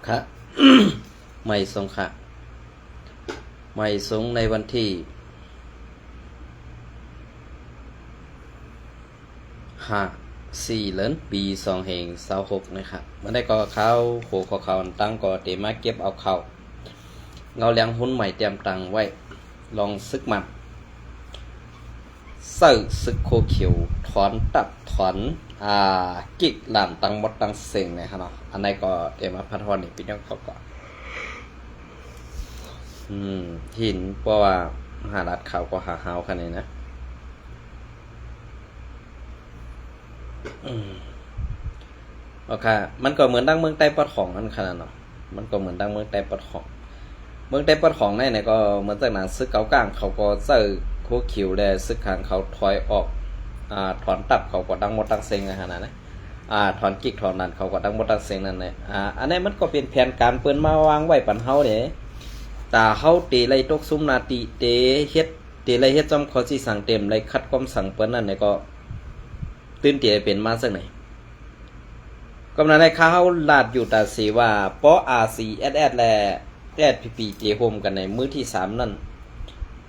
ค่ะ ไม่ทรงค่ะไม่ทรงในวันที่4 เดือนปี2526นะครับมันได้ก็เขาโขขอเขาตั้งก็เตมาเก็บเอาเขาเงาเลี้ยงหุ้นใหม่เตรียมตังไว้ลองซึกมันเสิร์ซึกโคเขียวถอนตัดถอนกิกหลานตังมดตังเสียงนะครับเนาะอันนี้ก็เตรียมมาพัฒนานี่เป็นยังก่อนหินเพราะว่าหารัดเขาก็หาเฮาคันนี้นะโอเคมันก็เหมือนดังเมืองใต้ปอดของนั่นขนาดเนาะมันก็เหมือนดังเมืองใต้ปอดของเมืองใต้ปอดของเนี่ยก็เหมือนจากนั้นซึกเกากลางเขาก็เจอโคคิวและซึกขางเขาถอยออกถอนตับเขาก็ดังหมดดังเซ็งนะฮะนะถอนกิกถอนนั่นเขาก็ดังหมดดังเซ็งนั่นเลยอันนี้มันก็เป็นแผนการเปิ้นมาวางไว้ปันเฮาเนี่ยตาเฮาตีไรตกซุ่มนาตีเตเฮ็ดตีไรเฮ็ดจอมเขาสิสั่งเต็มไรคัดความสั่งเปิ้นนั่นเนี่ยก็ตื่นเตียเป็นมาสักไหนกำนันในข้าวลาดอยู่ตาสีว่าปอRCSS และSPP เจโฮมกันในมื้อที่3นั่น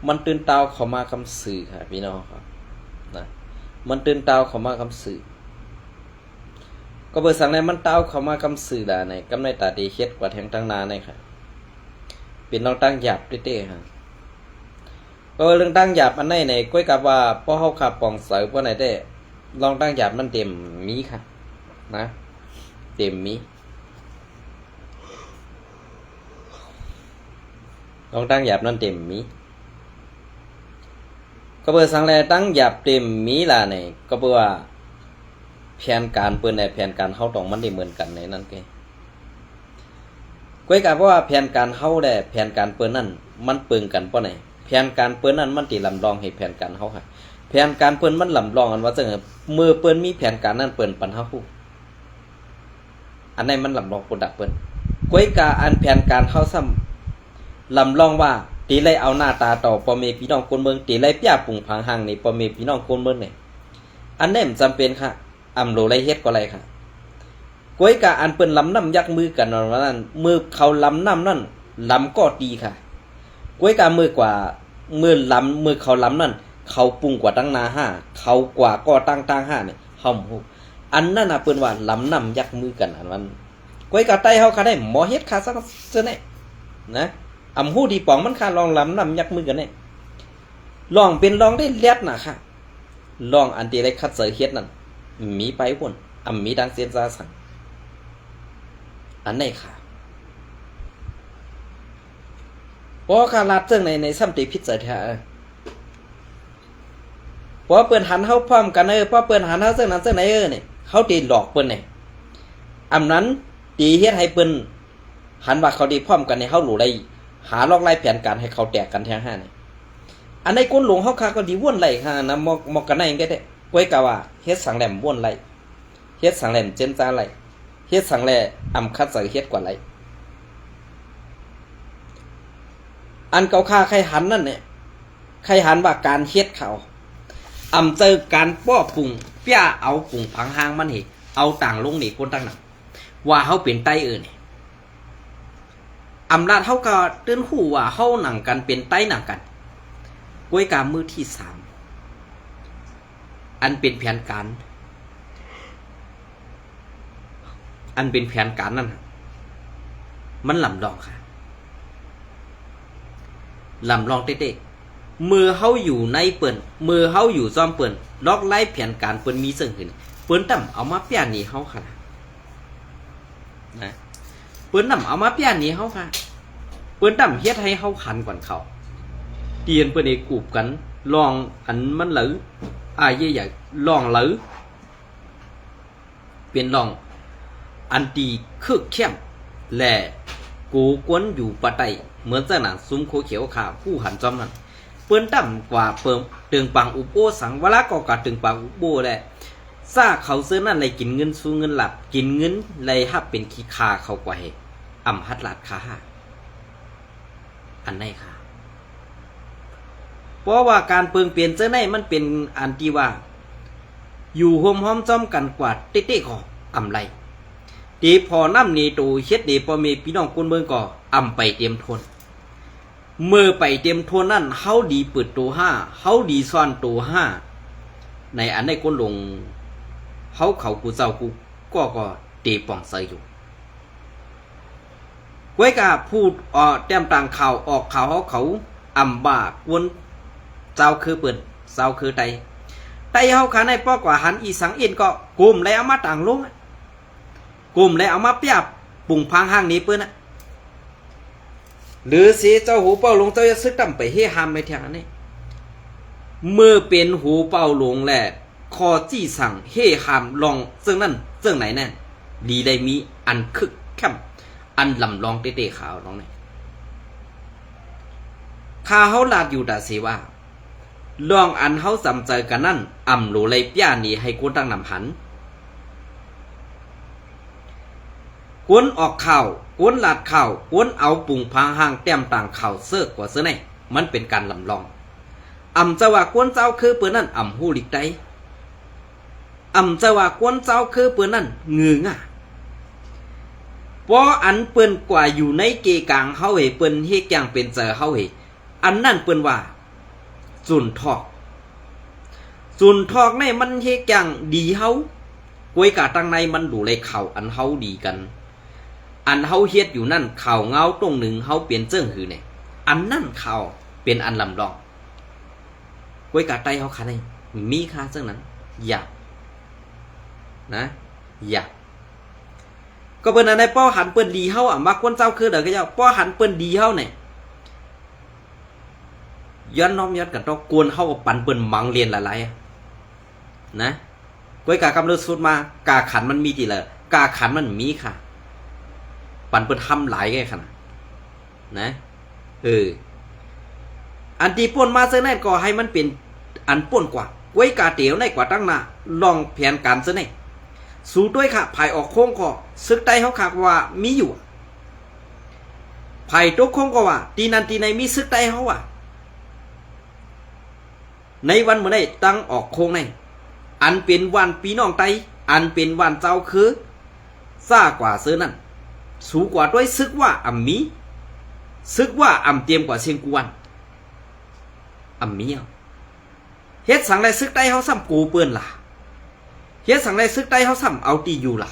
มันตื่นเตาเข้ามาคำสื่อค่ะพี่น้องครับนะมันตื่นเตาเข้ามาคำสื่อก็เบอร์สั่งในมันเตาเข้ามาคำสื่อด่าในกำในตาดีเฮ็ดกว่าแทงตั้งนานในค่ะเป็นน้องตั้งหยาบเต้ๆฮะก็เรื่องตั้งหยาบอันไหนในก้อยกับว่าพอเฮาขับปองเสือพวกไหนได้ลองตั้งหยาบมันเต็มมีค่ะนะเต็มมีลองตั้งหยาบนั่นเต็มมีก็เบอร์สั่งแลตั้งหยาบเต็มมีล่ะเนี่ยก็เบอร์ว่าแผนการเปิ้นในแผนการเฮาต้องมันได้เหมือนกันในนั้นแกก้อยกับว่าแผนการเฮาได้แผนการเปิ้นนั่นมันเปิงกันป้อไหนแผนการเปิ้นนั่นมันติลำลองให้แผนการเฮาค่ะแผนการเปิ้นมันลำลองกันว่าจังมือเปิ้นมีแผนการนั้นเปิ้นปันเฮาฮู้อันนี้มันลำลองปดักเปิ้นก้อยกาอันแผนการเฮาซ้ำลำลองว่าตีไลเอาหน้าตาต่อพ่อแม่พี่น้องคนเมืองตีไลเปียปุ่งพังหังนี่พ่อแม่พี่น้องคนเมืองนี่อันนี้มันจำเป็นค่ะอำโลไรเฮ็ดก็ไรค่ะก้อยกาอันเปิ้นลำน้ำยักมือกันนั้นมือเขาลำน้ำนั่นลำก็ดีค่ะก้อยกามือกว่ามือลำมือเขาลำนั่นเขาปรุงกว่าตั้งนา5เขากว่าก็ตั้ง5เนี่ยเฮาฮู้อันนั้นน่ะเปิ้นว่าลำน้ำยักมือกันอันนั้นก้อยกาใต้เฮาค่ะได้หมอเฮ็ดค่ะซักเจ้าเนี่ยนะอำฮู้ดีปองมันค่ะลองลำน้ำยักมือกันเนี่ยลองเป็นลองได้เลียดน่ะค่ะลองอันที่ได้คัดเสยเฮ็ดนั่นมีไปพุ่นมีดังเสียนซาสั่งอันไหนค่ะพอขาลาดเจิงในซ้ำติพิษเสถียรพอเปิ้นหันเฮาพร้อมกันพอเปิ้นหันเฮาเจิงนั้นเจิงไหนเนี่ยเฮาตีหลอกเปิ้นเนี่ยอำนั้นตีเฮ็ดให้เปิ้นหันว่าเขาดีพร้อมกันในเฮารู้ได้หาลอกไล่แผนการให้เขาแตกกันแทง5เนี่ยอันในก้นหลวงเฮาค่ะก็ดีว่นไหลค่ะนะมอกกันได้ก็ได้ก้อยกะว่าเฮ็ดสังแหลมว่นไหลเฮ็ดสังแหลมเจนจ้าไหลเฮ็ดสังแหลคัดใส่เฮ็ดกว่าไหลอันเก่าค่าใครหันนั่นเนี่ยใครหันว่าการเฮ็ดเขาเจอการป้อปุ่งเปี้ยเอาปุ่งผังหางมันเหเอาต่างลงนี่คนตั้งหนักว่าเฮาเป็นไตนี่ลาดเฮาก็ตื่นหูว่าเฮาหนังกันเป็นไตหนังกันก้อยกามือที่3อันเป็นแผนการนั่นมันลำลองค่ะลำลองเต๊ะๆมือเฮาอยู่ในเปิ้นมือเฮาอยู่ซ่อมเปิ้นลอกไล่แผนการเปิ้นมีซึ่งขึ้นเปิ้นต่ำเอามาเปี้ยนี่เฮาค่ะนะเปิ้นต่ำเอามาเปี้ยนี่เฮาค่ะเปิ้นต่ำเฮ็ดให้เฮาขันก่อนเขาเตียนเปิ้นเอกกูบกันลองอันมันหลือใหญ่ๆลองหลือเป็นลองอันตีคึกเข้มและกูกวนอยู่ปะไตเหมือนจะหนังซุ้มโคเขียวขาผู้หันจอมนั่นเปิ้นต่ำกว่าเปิมตึงปังอุโบสังวละก็กะตึงปังอุโบแหละซาเขาซื้อนั่นเลยกินเงินสู้เงินหลับกินเงินเลยฮับเป็นขี้คาเขากว่าเหฮัดลาดคาอันไหนค่ะเพราะว่าการเปิงเปลี่ยนเจ้าไหนมันเป็นอันที่ว่าอยู่ห่มห้อมจ้อมกันกว่าเต๊ะๆของไร ตีพอน้ำนี่ตูเฮ็ดดีพอมีพี่น้องคนเมืองก็อำไปเตรียมทนเมื่อไปเตรียมทนนั่นเฮาดีเปิดตัว5เฮาดีซ่อนตัว5ในอันในคนลงเฮาเขากูเจ้ากูก็ตีป่องใส่อยู่ไว้กะพูดแต้มต่างข่าวออกข่าวเขาอำบ่ากวนเจ้าคือเปิดเจ้าคือไตเฮาขาในป้อกว่าหันอีสังอินก็กลุ่มแล้วเอามาต่างลงกลุ่มแล้วเอามาเปียบปุ่งพังห้างนี้เปิ้นน่ะหรือสิเจ้าหูเป้าหลงเจ้าจะซึกต่ำไปเฮหามในทางนี้เมื่อเป็นหูเป้าหลงแหละคอจี้สั่งเฮหามลองซึ่งนั่นซึ่งไหนแน่ดีได้มีอันคึกแคมอันลำลองเตะขาวน้องนี่ข้าเฮาลาดอยู่ดาสิว่าลองอันเฮาสำเจอกันนั่นอ่ำหลูเลยป้านี่ให้กูตั้งนำหันกวนออกข่าวกวนลาดข่าวกวนเอาปุ่งพังห่างแต้มต่างข่าวเสื้อกว่าเสื้อไหนมันเป็นการลำลองอ่ำจะว่ากวนเจ้าคือเปื้อนนั่นอ่ำหูหลิกได้อ่ำจะว่ากวนเจ้าคือเปื้อนนั่นเงืองอ่ะเพราะอันเปิ้นกว่าอยู่ในเกกลางเฮาเฮเปิ้นเฮกอย่างเป็นเจอเฮาเฮอันนั่นเปิ้นว่าจุนทอกในมันเฮกอย่างดีเฮากวยกะตั้งในมันดูเลยเข่าอันเฮาดีกันอันเฮาเฮ็ดอยู่นั่นเข่าเงาตรงหนึ่งเฮาเปลี่ยนเจิ้งหือเนี่ยอันนั่นเข่าเป็นอันลำลองกวยกะไตเฮาค่ะได้มีค่าเจิ้งนั้นอยากนะอยากก็เปิ้นอันในป้อหันเปิ้นดีเฮาอ่ะมักคนเจ้าคือเด้อก็เจ้าป้อหันเปิ้นดีเฮาเนี่ยย้อนน้อมย้อนกันต้องกวนเฮากับปันเปิ้นมังเรียนหลายๆนะกวยกากำเริบสุดมากาขันมันมีติเลยกาขันมันมีค่ะปันเปิ้นทำหลายแก่ขนาดนะอันที่ป่นมาเสื้อแน่ก็ให้มันเป็นอันป่นกว่ากวยกาเตียวในกว่าตั้งหน้าลองแผนการเสื้อแน่สู้ด้วยค่ะภายออกโค้งก็ซึกใต้เฮาค่ะว่ามีอยู่ภายตกโค้งก็ว่าตีนันตีในมีซึกใต้เฮาว่าในวันเมื่อใดตั้งออกโค้งในอันเป็นวันปีน้องไตอันเป็นวันเจ้าคือซ่ากว่าเสื้อนั่นสูกว่าด้วยซึกว่าอ่ำมีซึกว่าอ่ำเตรียมกว่าเชียงกวนอ่ำมีเฮ็ดสังไรซึกใต้เฮาซ้ำกูเปื้อนล่ะเฮ็ดสังไรซึกใต้เฮาซ้ำเอาตีอยู่ล่ะ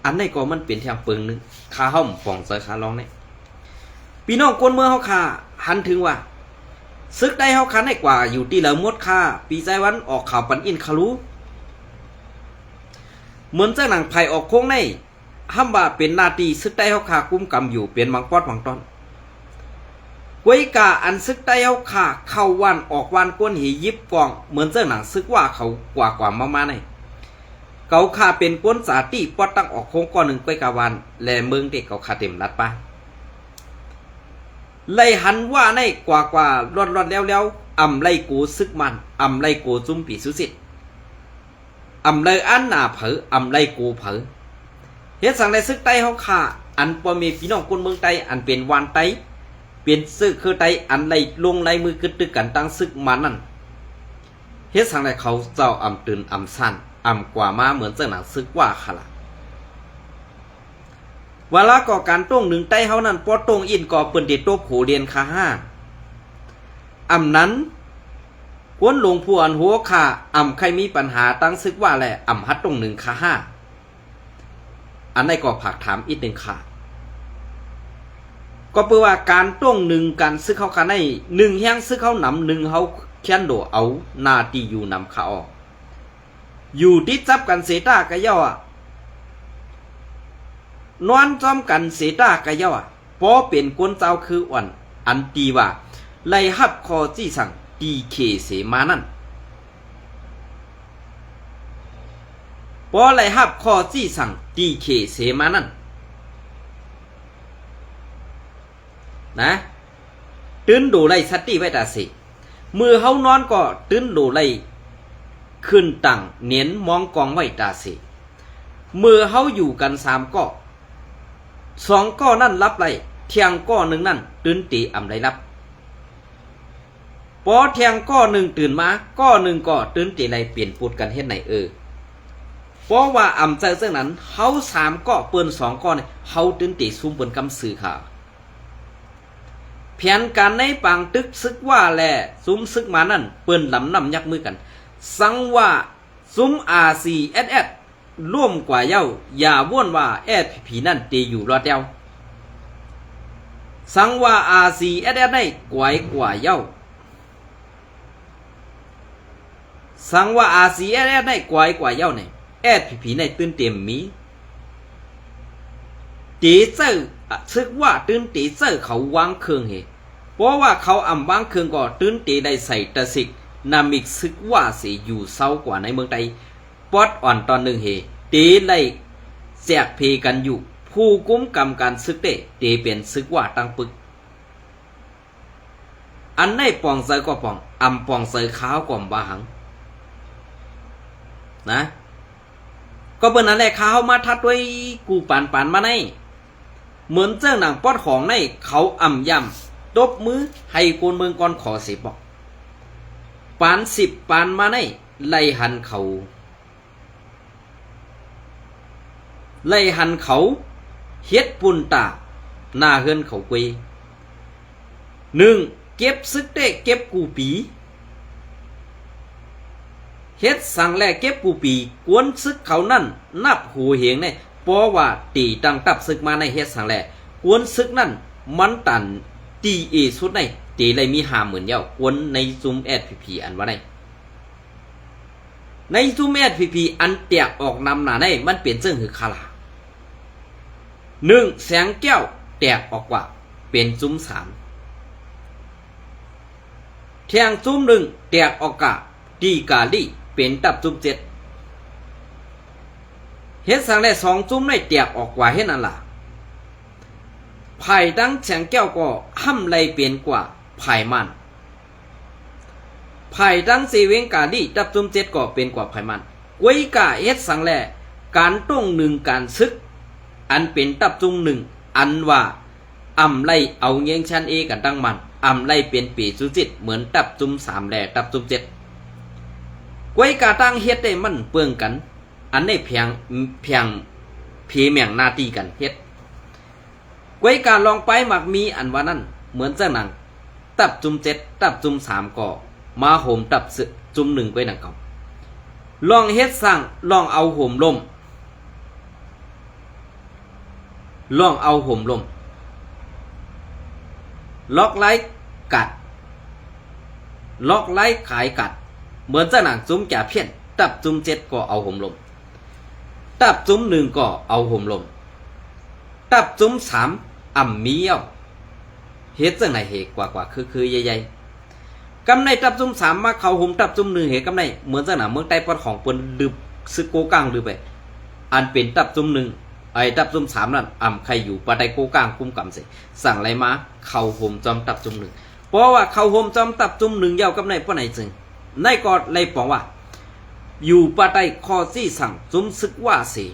อันนี้ก็มันเป็นทางเปิงนึงขาเฮาป่องใส่ขาลองนี่พี่น้องคนเมืองเฮาค่ะหันถึงว่าซึกได้เฮาคันให้กว่าอยู่ที่เหลือหมดค่าปีใจวันออกข่าวปันอินคารู้เหมือนเจ้าหนังไผ่ออกโค้งในห้ามว่าเป็นนาทีซึกได้เฮาค่ากุมกำอยู่เป็นบางปอดบางตอนกวยกาอันซึกได้เฮาค่าเข้าวันออกวันก้นหียิบกองเหมือนเจ้าหนังซึกว่าเขากว่ามาในเกาค่าเป็นก้นสาตีปอดตั้งออกโค้งก้อนหนึ่งกวยกาวันและเมืองเด็กเกาค่าเต็มรัดไปไล่หันว่าในกว่าร้อนแล้วอำไล่กูซึกมันอำไล่กูจุ้มปีสุสิทธิ์อำไล่อันหนาเผออำไล่กูเผอเฮ็ดสั่งในซึกไตเฮาค่ะอันปอมีพี่น้องคนเมืองไตอันเป็นวานไตเป็นซึกคือไตอันไล่ลงไล่มือกึดตึกกันตั้งซึกมันนั่นเฮ็ดสั่งในเขาเจ้าอำตื่นอำสั้นอำกว่ามาเหมือนเจ้าหนังซึกว่าค่ะล่ะเวลาก่อการต้งหนึ่งใต้เฮานั้นปอต้งอินก่อเปิ้นเด็ดโตโผเรียนคา5อำนั้นกวนหลวงผู้อันหัวค่าอำใครมีปัญหาตั้งซึกว่าแหละอำฮัดต้งหนึ่งคา5อันนี้ก็ผักถามอีกหนึ่งค่ะก็เปื่อว่าการต้งหนึ่งการซึกเขาคันได้หนึ่งแห้งซึกเขาหนำหนึ่งเฮาแค้นโดเอานาตีอยู่นำขาออกอยู่ที่จับกันเสตากะย่อนอนจอมกันเสตากะเยาพอเป็นกวนเจ้าคืออ่อนอันตีว่าไล่ฮับคอจี้สั่งตีเคเสมานั่นพอไล่ฮับคอจี้สั่งตีเคเสมานั่นนะตื้นดูไล่สติไว้ตาสิมือเฮานอนก็ตื้นดูไล่ขึ้นตั้งเน้นมองกองไว้ตาสิมือเฮาอยู่กัน3ก็2ก้อนั่นรับไรเทียงก้อหนึ่งนั่นตื่นตีอำไรรับพอเทียงก้อหนึ่งตื่นมาก้อหนึ่งก็ตื่นตีไรเปลี่ยนพูดกันเฮ็ดไหน เพราะว่าอำใจเรื่องนั้นเฮา3ก้อเปิ้น2ก้อเนี่ยเฮาตื่นติซุ่มเปิ้นกำสื่อค่ะแผนการในปางตึกซึกว่าแลซุ่มซึกมานั่นเปิ้นลำนำยักมือกันสังว่าซุ่ม RCSS ร่วมกว่าเย้าอย่าว่นว่า SPP นั่นเตอยู่รอดเดียวสังว่า RCSS ได้กวยกว่าเย้าสังว่า RCSS ได้กวยกว่าเย้าเนี่ย SPP ในตื่นเต็มมีตีเซอร์ซึกว่าตื่นตีเซอร์เขาวางเครื่องเหเพราะว่าเขาอำวางเครื่องก็ตื่นตีได้ใส่ตะสิกนามิกซึกว่าเสียอยู่เศร้ากว่าในเมืองไทยปอดอ่อนตอนหนึ่งเหตีไล่แสกเพกันอยู่ผู้กุมกรรมการซึกเตตีเป็นซึกว่าตั้งปึกอันในปองเซอก็ปองอำปองเซอขาวกว่าบาหังนะก็เปิ้นนั่นแหละเขามาทัดด้วยกูปานมาในเหมือนเจ้าหนังปอดของในเขาอ่ำย่ำตบมือให้คนเมืองก่อนขอสิบอกปาน10ปานมาในไล่หันเขาเฮ็ดปุ่นตาหน้าเฮือนเขากุย1เก็บซึกเตเก็บกูปีเฮ็ดสั่งแลเก็บกูปีกวนซึกเขานั่นนับหูเหงเนี่ยเพราะว่าตีตั้งตับซึกมาในเฮ็ดสั่งแลกวนซึกนั่นมันตันตีเอสุดในตีเลยมี50,000เย้ากวนในซุม SPP อันว่าในซุม SPP อันแตกออกนำหน้าในมันเปลี่ยนเชิงหือคาลา1แสงแก้วแตกออกว่าเป็นซุม3แทงซุม1แตกออกกะดีกาลีเป็นตับซุม7เฮ็ดสั่งได้2ซุมในแตกออกกว่าเฮ็ดนั่นล่ะไผ่ดังแสงแก้วก็ห้ำไลเปลี่ยนกว่าไผ่มันไผ่ดังเซเวงกาลีตับซุม7ก็เป็นกว่าไผ่มันกวยกะเฮ็ดสั่งแลการต้อง1การซึกอันเป็นตับซุม1อันว่าอำไลเอาเงียงชันเอกันตั้งมันอำไลเป็นปีสุจิตเหมือนตับซุม3แลตับซุม7กวยกะตั้งเฮ็ดได้มันเปื้องกันอันนี้เพียงเพแม่งหน้าที่กันเฮ็ดกวยการลองไปมักมีอันว่านั้นเหมือนจังหนังตับจุม7ตับจุม3ก็มาโหมตับจุม1กวยหนังเก่าลองเฮ็ดสร้างลองเอาโหมลมล็อกไล่กัดล็อกไล่ขายกัดเหมือนจังหนังจุมแก่เพี้ยนตับจุม7ก็เอาโหมลมตับจุม1ก็เอาโหมลมตับจุม3อ่ำมีเอ้าเฮ็ดจังไหนเหกกว่าคือใหญ่ๆกำในตับจุม3มาเข้าโหมตับจุม1เหกำในเหมือนจังหนังเมืองใต้ปอดของเปิ้นลืบซึกโกกลางลือไปอันเป็นตับจุม1ไอ้ตับจุม3นั่นอ่ำใครอยู่ปะไดโกกลางกุมกำสิสั่งไรมาเข้าโหมจอมตับจุม1เพราะว่าเข้าโหมจอมตับจุม1ยาวกำในปะไหนจึงในก็เลยปองว่าอยู่ปะไดคอซี่สั่งจุมซึกว่าสิ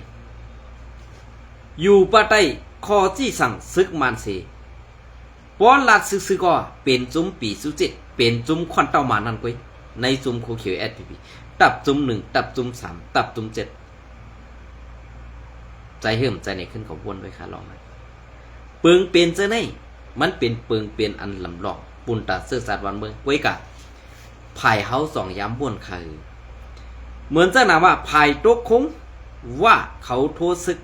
อยู่ปะไดคอจี้สั่งซึกมันสิป้อนลาดซึกก็เป็นจุมปีสุจิตเป็นจุมควันเต้ามานั่นกุ้ยในจุมโคเขียว SPP ตับจุม1ตับจุม3ตับจุม7ใจเหิมใจในขึ้นของวนด้วยค่ะลองนะเปิงเป็นเจ้าในมันเป็นเปิงเป็นอันลำหลอกปุ่นตาเสื้อสาดวันเมืองกุ้ยกะภายเฮา2ย้ำบ่นค่ะเหมือนจะนะว่าภายโต๊ะคงว่าเขาโทษซึก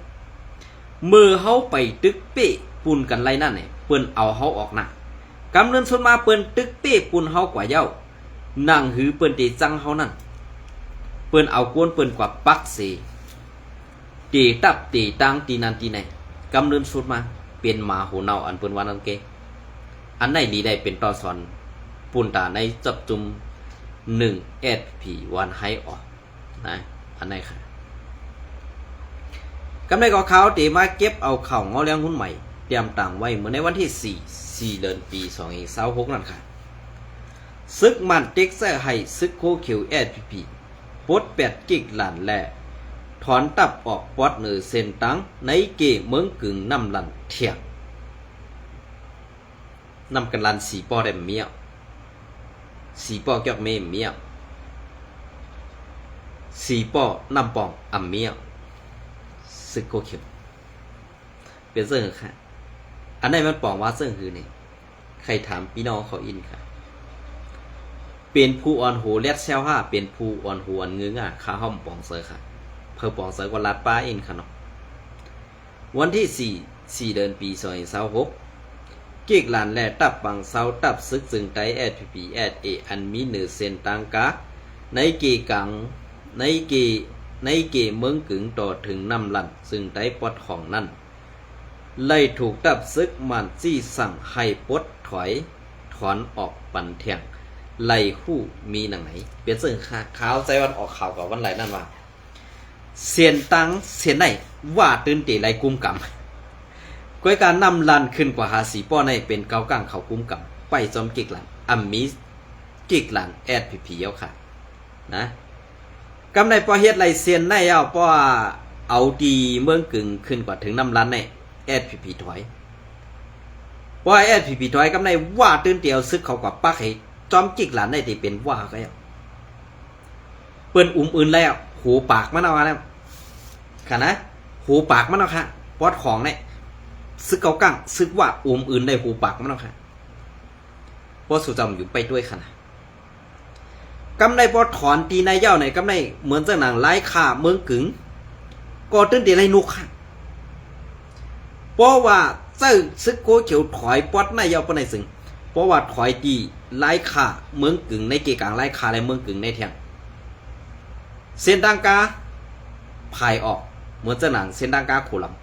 มือเฮาไปตึกเป้ปุ่นกันไรนั่นเนี่ยเปิ้นเอาเฮาออกนะกำเนินส่วนมาเปิ้นตึกเป้ปุ่นเฮากว่าเย้านั่งหือเปิ้นตีจังเฮานั่นเปิ้นเอากวนเปิ้นกว่าปักเสตีตับตีตังตีนันตีไหนกำเนินส่วนมาเป็นหมาหูเนาอันเปิ้นว่านั่นเกอันไหนดีได้เป็นต่อสอนปุ่นตาในจับจุม1 SP วันให้ออกนะอันไหนค่ะกำไรก็เขาตีมาเก็บเอาเข่าเงาเลี้ยงหุ้นใหม่เตรียมต่างไว้เหมือนในวันที่4เดือนปี2026นั่นค่ะซึกมันเต็กเซอร์ให้ซึกโคเขียว SPP ปลด8กิกหลานแลถอนตับออกปอดเนือเส้นตังในเกเมืองกึ่งน้ำลันเถียงนำกันลัน4ปอได้เมียว4ปอเกี่ยวเมเมียว สีป้อนำปองอ่ำเมียวซึกโกเขียวเป็นเสื่อค่ะอันไหนมันปองว่าเสื่อคือนี่ใครถามพี่น้องเขาอินค่ะเป็นผู้อ่อนหูเลียดเซลห้าเป็นผู้อ่อนหูอันงึงอ่ะข้าห้อมปองเสือค่ะเพอปองเสือก็ลัดป้าอินค่ะเนาะวันที่4 เดือนปี2026เกีกหลานแลตับปังเซาตับซึกจึงไตแอดพีพีแอดเออันมีเหนือเส้นตังกาในเกกังในเกเมืองกึ่งต่อถึงน้ำลันซึ่งไตปอดของนั่นไล่ถูกตับซึกมันจี้สั่งให้ปดถอนออกปันเทียงไล่หู้มีหนังไหนเปลี่ยนซึ่งขาวใจวันออกข่าวกับวันไหลนั่นว่าเสียนตังเสียนไหนว่าตื่นตีไล่กุมกำก้อยการนำลันขึ้นกว่าหาสีป้อในเป็นเกากลางเขากุมกำไปจอมกิกหลันอัมมิสกิกหลันแอดพีเอาค่ะนะกำในปอเฮ็ดไล่เสียนในเอาป้อเอาดีเมืองกึ่งขึ้นกว่าถึงนำลันในแอดพีถอยว่าแอดพีถอยกำในว่าตื่นเตียวซึกเขากว่าปักให้จอมกิกหลันได้ที่เป็นว่าก็แล้วเปิ้นอื่นแล้วหูปากมันเอาแล้วค่ะนะหูปากมันเอาค่ะปอดของเนี่ยซึกเกากั้งซึกว่าอื่นได้หูปากมันเอาค่ะเพราะสุจำอยู่ไปด้วยค่ะนะกำในปอดถอนตีในเย้าในกำในเหมือนเจ้าหนังไล่ข่าเมืองกึ๋งก็ตื่นเตียวไรนุกค่ะเพราะว่าเจ้าซึกโกเขียวถอยปอดในเย้าปนในซึ่งเพราะว่าถอยตีไล่ข่าเมืองกึ่งในเกกลางไล่ข่าในเมืองกึ่งในเทียงเส้นดังกาพายออกเหมือนเจ้าหนังเส้นดังกาโคลัม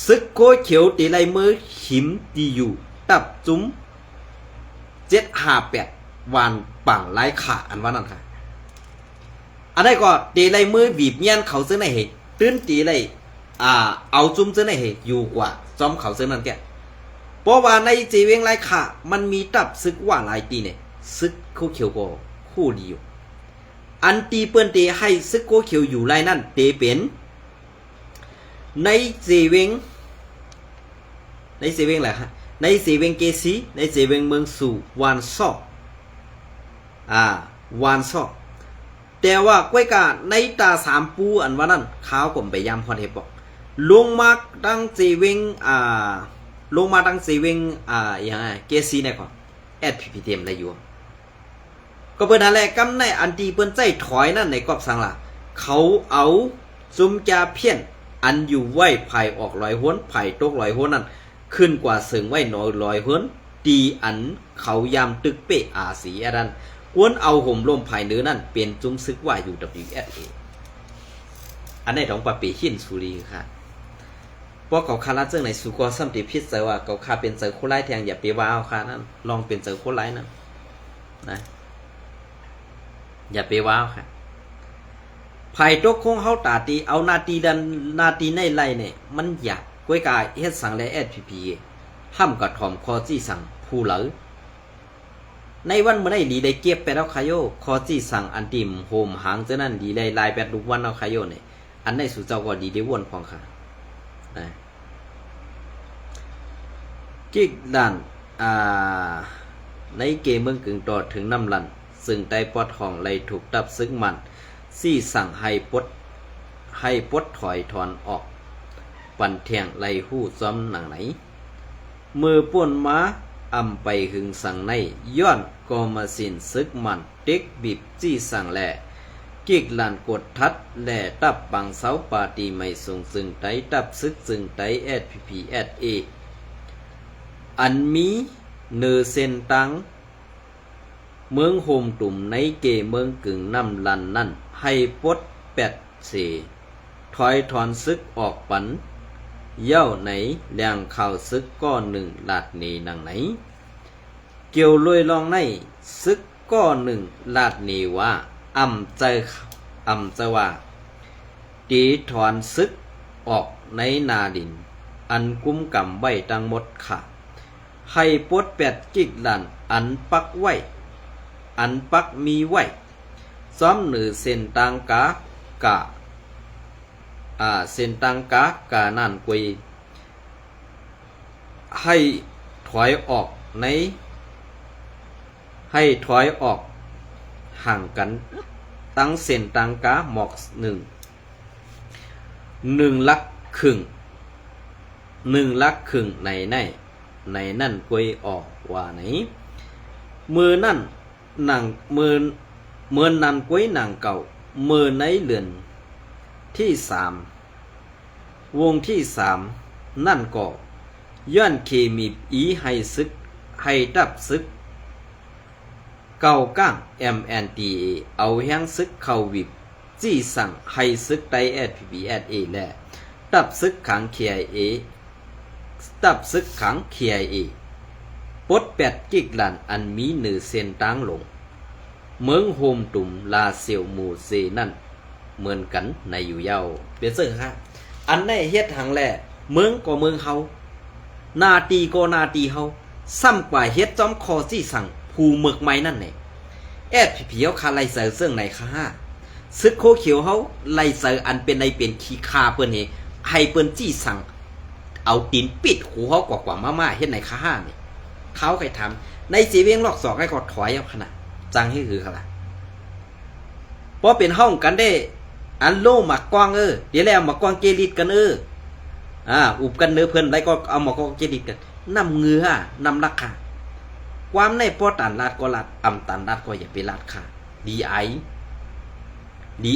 ซึกโกเขียวตีไรมือหิมตีอยู่ตับจุ้ม758วันปังไล่ขาอันว่านั่นค่ะอันนี้ก็ตีไรมือบีบเงี้ยนเขาซื้อในเหตุตื้นตีไรเอาจุ้มซื้อในเหตุอยู่กว่าจอมเขาซื้อนั่นแกเพราะว่าในจีเวงไล่ขามันมีตับซึกว่าหลายตีเนี่ยซึกโกเขียวก็คู่ดีอยู่อันตีเปิ้นตีให้ซึกโกเขียวอยู่ไรนั่นเตเป็นในเซเวงแหละฮะในเซเวงเกซีในเซเวงเมืองสู่วานซอกวานซอกแต่ว่าก้อยกาในตาสามปูอันว่านั้นขาวผมไปยำพอเทปบอกลงมาตั้งเซเวงอย่างไรเกซีเนี่ยก่อนแอดพีพีเต็มได้อยู่ก็เปิ้นนั่นแหละกำในอันตีเปิ้นใจถอยนั่นในกอบสังล่ะเขาเอาซุมจาเพี้ยนอันอยู่ไว้ไผ่ออกลอยห้วนไผ่ตกลอยห้วนนั่นขึ้นกว่าเสิงไว้น้อยลอยห้วนตีอันเขายามตึกเปะอาสีอันนั้นกวนเอาห่มลมไผ่เนื้อนั่นเป็นจุ้มซึกว่าอยู่ WSA อันนี้ของปะปีหินสุรีค่ะเพราะเขาคาราเจ้าในสุกอสัมติพิษเสว่าเขาคาเป็นเจอโคไลแทงอย่าไปว้าวค่ะนั่นลองเป็นเจอโคไลนั่นนะอย่าไปว้าวค่ะไผ่ตกคงเฮาตาตีเอานาทีในไล่เนี่ยมันอยากก้วยกายเฮ็ดสังและแอดพีห้ามกับถอมคอจี้สั่งผู้เหลอในวันเมื่อได้ดีได้เก็บไปแล้วคายโยคอจี้สั่งอันติมโฮมหางเจ้านั่นดีได้ลายแบบทุกวันเอาคายโยเนี่ยอันในสู่เจ้าก็ดีได้วนของค่ะนะกิกด่านในเกมเมืองกึ่งต่อถึงน้ำลันซึ่งได้ปอดห้องไล่ถูกตับซึ่งมันซี่สั่งให้ปดถอยถอนออกปั่นแทงไล่หู้ซ้อมหนังไหนมือป่วนม้าอำไปหึงสั่งในย้อนก็มาสินซึกมันเด็กบีบจี้สั่งแหล่กิกหลานกดทัดแหล่ตับปังเสาปาตีไม่ทรงซึ่งไตตับซึกซึ่งไตแอดพีแอดเออันมีเนอเซนตังเมืองโฮมตุ่มในเกเมืองกึ่งน้ำลันนั่นให้ปด8 เสถอยถอนซึกออกปันเย้าไหนแรงข่าวซึกก้อนหนึ่งลาดนีนังไหนเกี่ยวลอยลองในซึกก้อนหนึ่งลาดนีว่าอำใจว่าตีถอนซึกออกในนาดินอันกุ้มกำไว้ตั้งหมดค่ะให้ปด8 กิกลันอันปักไว้อันปักมีไว้ซ้อมหนือเส้นตังกะเส้นตังกะนั่นกวยให้ถอยออกห่างกัน ตั้งเส้นตั้งกาหมอก1ลักครึ่ง1ลักครึ่งในนั่นกวยออกว่าไหนมือนั่นหนังมือนั่นกวยหนังเก่ามือในเรือนที่3วงที่3นั่นก็ย้อนเคมีอีให้ซึกให้ดับซึกเก่าก้าง MNDA เอาแห้งซึกเข้าวิบจี้สั่งให้ซึกไต SPPSA และดับซึกขัง KIA ดับซึกขัง KIA ปด8กิกลันอันมีเหนือเส้นตั้งลงเมืองโฮมตุ่มลาเซียวหมู่เซนั่นเหมือนกันในอยู่เยาเปลี่ยนเสื้อค่ะอันในเฮ็ดทางแลเมืองก็เมืองเฮานาตีก็นาตีเฮาซ้ำกว่าเฮ็ดจอมคอจี้สั่งภูเมือกไม้นั่นแหละแอดผีเฮาคาไลเซอร์เสื่องในค่ะซึกโคเขียวเฮาไลเซอร์อันเป็นในเป็นขี้คาเปิ้นนี่ให้เปิ้นจี้สั่งเอาตีนปิดหูเฮากว่ามาๆเฮ็ดในค่ะนี่เขาใครทำในสีเวียงลอกศอกให้ก็ถอยเอาขนาดจังให้คือค่ะเพราะเป็นห้องกันได้อันโลหมักกว้างเดี๋ยวแล้วหมักกว้างเกลิดกันอุบกันเนื้อเพื่อนไรก็เอาหมักกว้างเกลิดกันนำเงือนำราคาความในป้อตันลาดก็ลาดอำตันลาดก็อย่าไปลาดค่ะดี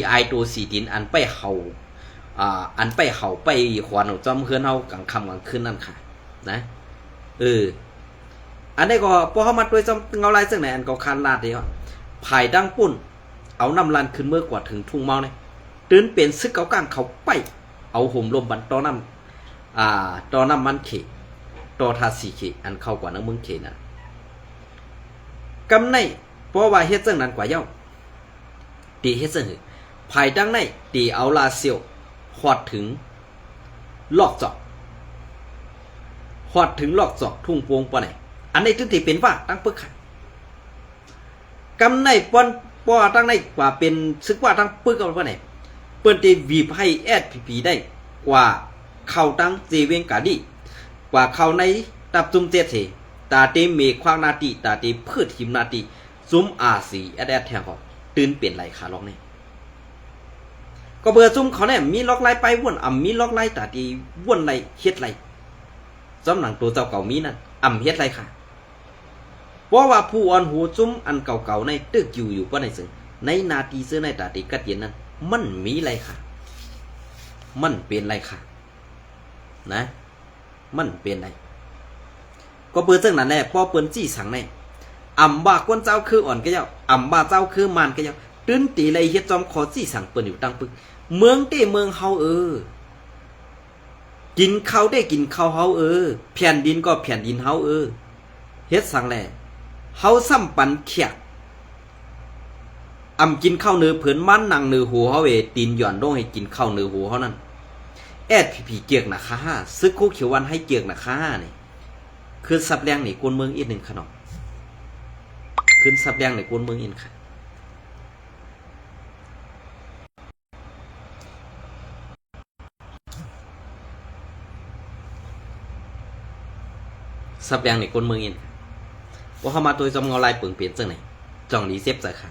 ไอตัวสีดินอันไปเห่าไปขวานจอมเฮือนเฮากลางค่ำกลางคืนนั่นค่ะนะอันนี้ก็พอเขามาด้วยจอมเงาลายซึ่งไหนอันก็คันลาดเดียวภายดังปุ่นเอาน้ำลันขึ้นเมื่อกว่าถึงทุ่งเมาเนี่ยตื่นเป็นซึกเกาก้างเขาไปเอาห่มลมบันตอน้ำมันเขตอทาสีเขอันเข้ากว่านังมึงเขน่ะกำในเพราะว่าเฮ็ดจังนั้นกว่าเย้าตีเฮ็ดจังหือภายดังในตีเอาลาเซียวหอดถึงลอกจอกทุ่งพวงปะไหนอันนี้ถึงที่เป็นว่าตั้งปึกค่ะกำในป้อตั้งในกว่าเป็นซึกว่าตั้งปึกกันปะไหนเปิ้นตีวีบให้แอดพีได้กว่าเข้าตั้งเจเวงกาดีกว่าเข้าในตับจุ่มเจเทตาเตเมควางนาติตาเตพืชหิมนาติซุ่มอาสีแอดแทงก็ตื่นเปลี่ยนไหลขาล็อกนี่ก็เบื่อซุ่มเขาเนี่ยมีล็อกไล่ไปว่นมีล็อกไล่ตาตีว่นไล่เฮ็ดไล่จอมหนังตัวเจ้าเก่ามีนั่นเฮ็ดไล่ค่ะเพราะว่าผู้อ่อนหูซุ่มอันเก่าๆในตึกอยู่ป่ะในซึ่งในนาทีซื้อในตาตีกัดเย็นนั้นมันมีไรค่ะมันเป็นไรค่ะนะมันเป็นไรก็เปิดจังนั้นแหละพอเปิ้นจี้สั่งในว่ากวนเจ้าคืออ่อนก็เจ้าว่าเจ้าคือมานก็เจ้าตื้นตีไรเฮ็ดจอมขอจี้สั่งเปิ้นอยู่ตั้งปึกเมืองเต้เมืองเฮากินข้าวได้กินข้าวเฮาแผ่นดินก็แผ่นดินเฮาเฮ็ดสั่งแหละเฮาซ้ำปันเขียกกินข้าวเนื้อเผือนมันนังเนื้อหัวเขาตีนหย่อนลงให้กินข้าวเนื้อหัวเขานั่นแอดผีเกียกนะค่ะซึกโคเขียววันให้เกียกนะค่ะนี่คือสับแรงในกวนเมืองอีกหนึ่งขนมคือสับแรงในกวนเมืองอีกค่ะสับแรงในกวนเมืองอีกว่าเขามาตัวจอมเงาลายเปลืองเปลี่ยนจังไหนจ่องนี้เซฟใจค่ะ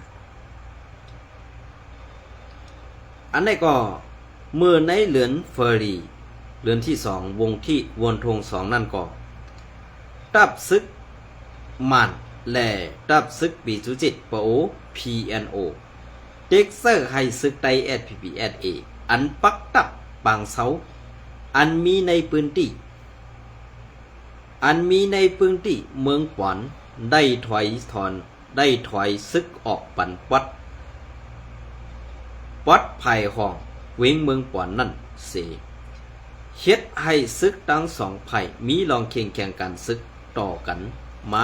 อันนี้ก็เมื่อในเหลือนเฟอรีเหลือนที่2วงที่วนทง2นั่นก็ดับซึกมันและดับซึกปีจุจิตปโอ PNO เด็กเซอร์ให้ซึกไต SPPSA อันปักตับบางเสาอันมีในพื้นที่เมืองปอนได้ถอยซึกออกปันวัดไผ่ห้องเวงเมืองปอนนั่นเสเฮ็ดให้ซึกทั้งสองไผ่มีลองเคียงแข่งกันซึกต่อกันมา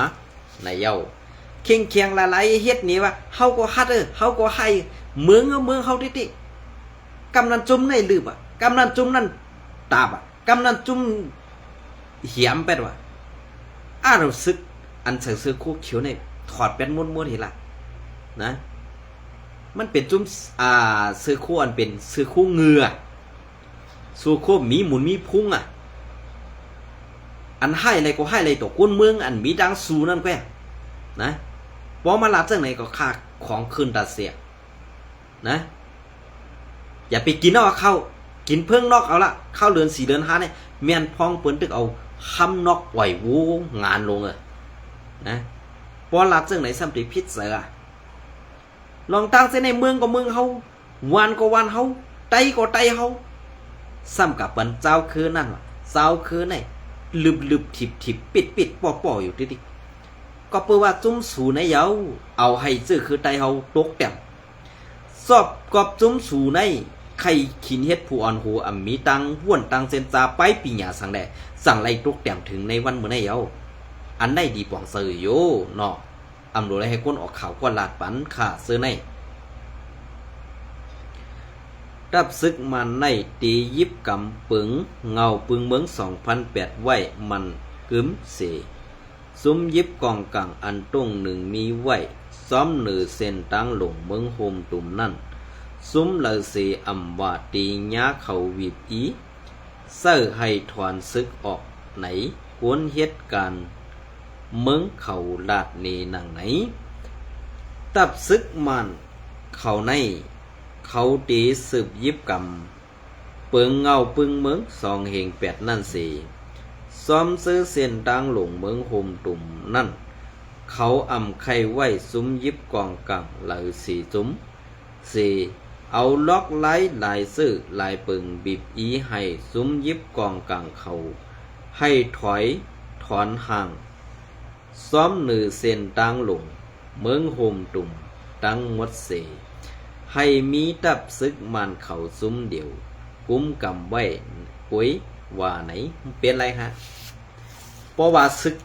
ในเย้าเคียงหลายๆเฮ็ดนี่ว่าเฮาก็ฮัดเฮาก็ให้เมืองเฮาติกำนันจุ่มในลืบกำนันจุ่มนั่นตาบกำนันจุ่มเหียมเป็ดว่าเราซึกอันใส่เสื้อคู่เขียวในถอดเป็นม้วนๆเห็นล่ะนะมันเป็นจุ้มซื้อคู่อันเป็นซื้อคู่เงือซื้อคู่มีหมุนมีพุ่งอันให้อะไรก็ให้อะไรตัวก้นเมืองอันมีดังสูนั่นแกนะพอมาลาจังไหนก็ค่าของคืนตาเสีย นะอย่าไปกินเอาเข้ากินเพิ่งนอกเอาละเข้าเดือน4เดือน5เนี่ยแม่นพ้องเปิ้นตึกเอาคำนอกไหววูงานลงนะพอลัดซึ่งไหนซ้ำติพิษเสือลองตั้งเส้นในเมืองก็เมืองเฮาวันก็วันเฮาไตก็ไตเฮาซ้ำกับปันเจ้าคือนั่นว่ะเจ้าคือไหนลึบถิบปิดป่ออยู่ดิก็เพื่อว่าจุ้มสูในเยาเอาให้ซื้อคือไตเฮาตกแต่มสอบกอบจุ้มสูในใครขินเฮ็ดผู้อ่อนหูมีตังห้วนตังเซนจาไปปีหยาสังแดสั่งไล่ตกแต่มถึงในวันมื้อในเยาอันได้ดีป่องเซอโยเนาะโดยให้คนออกข่าวกว่าลาดปันค่ะซื้อในรับซึกมันในตียิบกำปึงเงาปึงเมือง2008ไว้มันกึมเสซุ้มยิบกองกังอันต้งหนึ่งมีไว้ซ้อมเหนือเส้นตั้งหลงเมืองโฮมตุ่มนั่นซุ้มเลอเสวาตีญาเขาวีบอีเสื้อให้ถอนซึกออกไหนกวนเหตุการณ์เมืองเขาลาดเนนังไหนตับซึกมันเขาในเขาตีสืบยิบกำเปิงเงาปึงเมือง2/8นั่นสิซ้อมซื้อเส้นดังหลงเมืองโฮมตุ่มนั่นเขาไข่ไว้ซุ้มยิบกองกังหลายสีจุ้มสีเอาล็อกไล่ลายซื้อลายปึงบีบอีให้ซุ้มยิบกองกังเขาให้ถอยถอนห่างซ้อมหนือเส้นดังหลงเมืองโฮมตุ่มตั้งหมดเสให้มีตับซึกมันเขาซุ้มเดียวกุ้มกำไว้ปุ้ยว่าไหนเป็นไรฮะเพราะว่าซึก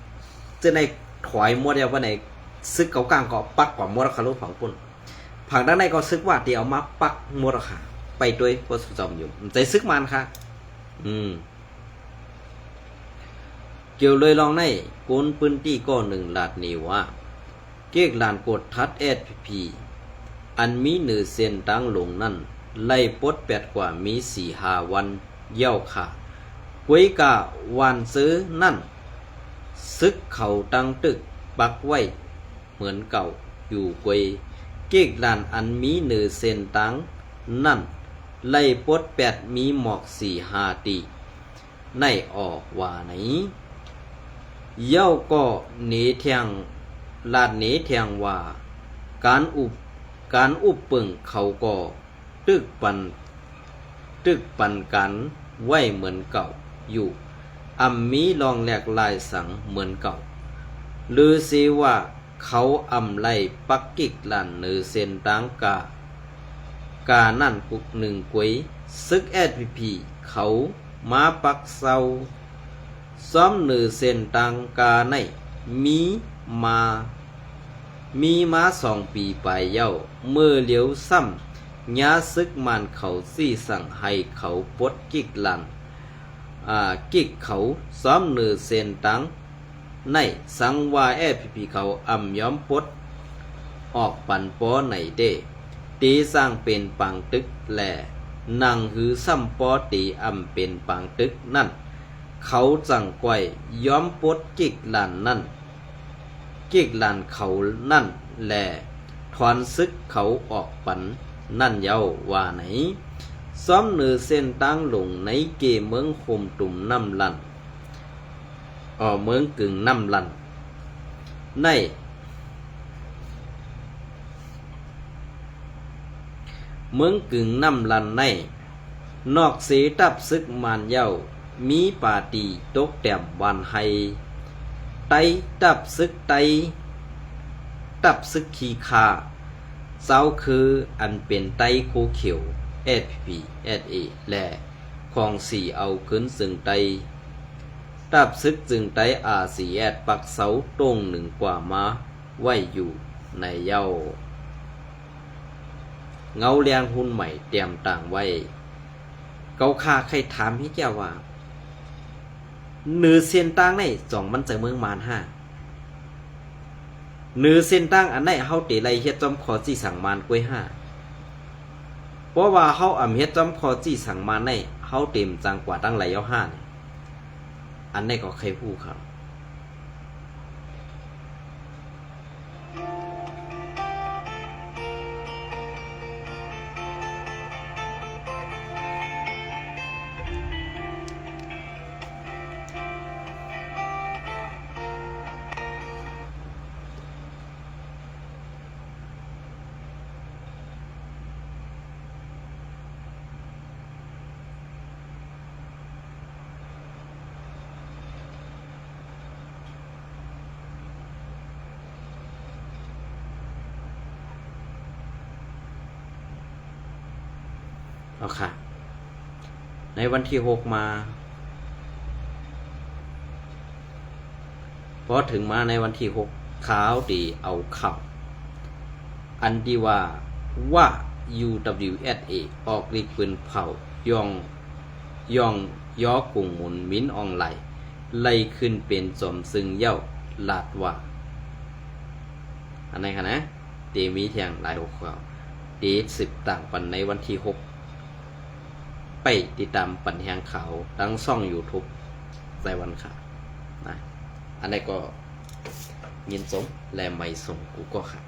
จะในถอยมดเดียวว่าไหนซึกเก่ากลางก็ปักกว่ามดคารุผังปุ่นผังด้านในก็ซึกว่าเดียวมาปักมดค่ะไปด้วยพวกสุจอมอยู่ใจซึกมันค่ะเกี่ยวเลยลองในโกนปืนตี้ก็หนึ่งลาดนีว่าเก๊กลานกดทัดSPPอันมีหนือเส้นตั้งหลงนั่นไล่ปด8กว่ามี4-5วันเย่าค่ะกวยกะวันซื้อนั่นซึกเขาตั้งตึกปักไว้เหมือนเก่าอยู่กวยเก๊กลานอันมีหนือเส้นตั้งนั่นไล่ปด8มีหมอก4-5ตีในออกว่าไหนเย่าก็หนีเทียงลาดหนีเทียงว่าการอุบปึงเขาก็ตึกปันกันไว้เหมือนเก่าอยู่มีลองแหลกลายสังเหมือนเก่าหรือสิว่าเขาไล่ปักกิกลั่นเนือเส้นตังกานั่นกุกหนึ่งกวยซึกSPPเขามาปักเศร้าซ้อมเนือเส้นตังกาในมีมา2 ปีไปเย้าเมื่อเหลียวซ้ำญาซึกมันเขาซี่สั่งให้เขาปดกิกลันกิกเขาซ้อมเนือเส้นตังในสังว่าSPPเขาย้อมปดออกปันปอไหนเด้ตีสร้างเป็นปังตึกแหล่นังหือซ้ำปอตีเป็นปังตึกนั่นเขาจังไกวย้อมปดกิกลันนั่นกิกลันเขานั่นแหล่ถอนซึกเขาออกปันนั่นเย้าว่าไหนซ้อมเนือเส้นตั้งหลงในเกเมืองโฮมตุ่มน้ำลันเมืองกึ่งน้ำลันในเมืองกึ่งน้ำลันในนอกเสตับซึกมานเย้ามีปาตีตกแต้มวันไฮไตตับซึกขีคาเจ้าคืออันเป็นไตโคเขียวSPP SA และของสี่เอาขึ้นซึ่งไตตับซึกจึงไตRCSปักเสาตรงหนึ่งกว่ามาไว้อยู่ในเย้าเงาเลียงหุ่นใหม่เตรียมต่างไว้เกาคาใครถามให้เจ้าว่าเนือเส้นตั้งใน2มันจะเมืองมาน5เนือเส้นตั้งอันไหนเฮาตีไรเฮ็ดจอมขอจี้สั่งมานกวย5เพราะว่าเฮาเฮ็ดจอมขอจี้สั่งมานในเฮาเต็มจังกว่าตั้งไหลเอา5อันไหนก็ใครพูดครับ เอาค่ะ ในวันที่6มาพอถึงมาในวันที่6ขาวดีเอาเข้าอันดีว่าUWSA ออกฤทธิ์ปืนเผายองย้อกรุงหมุนมิ้นออนไลน์ไล่ขึ้นเป็นสมซึ่งเย้าลาดว่าอันไหนคะนะเตมีเทียงหลายหัวข่าวเด10ต่างปันในวันที่6ไปติดตามปันแหงข่าวทั้งช่อง YouTube ใจวันค่ะนะอันนี้ก็ยินสมและไม่ส่งกูก็ค่ะ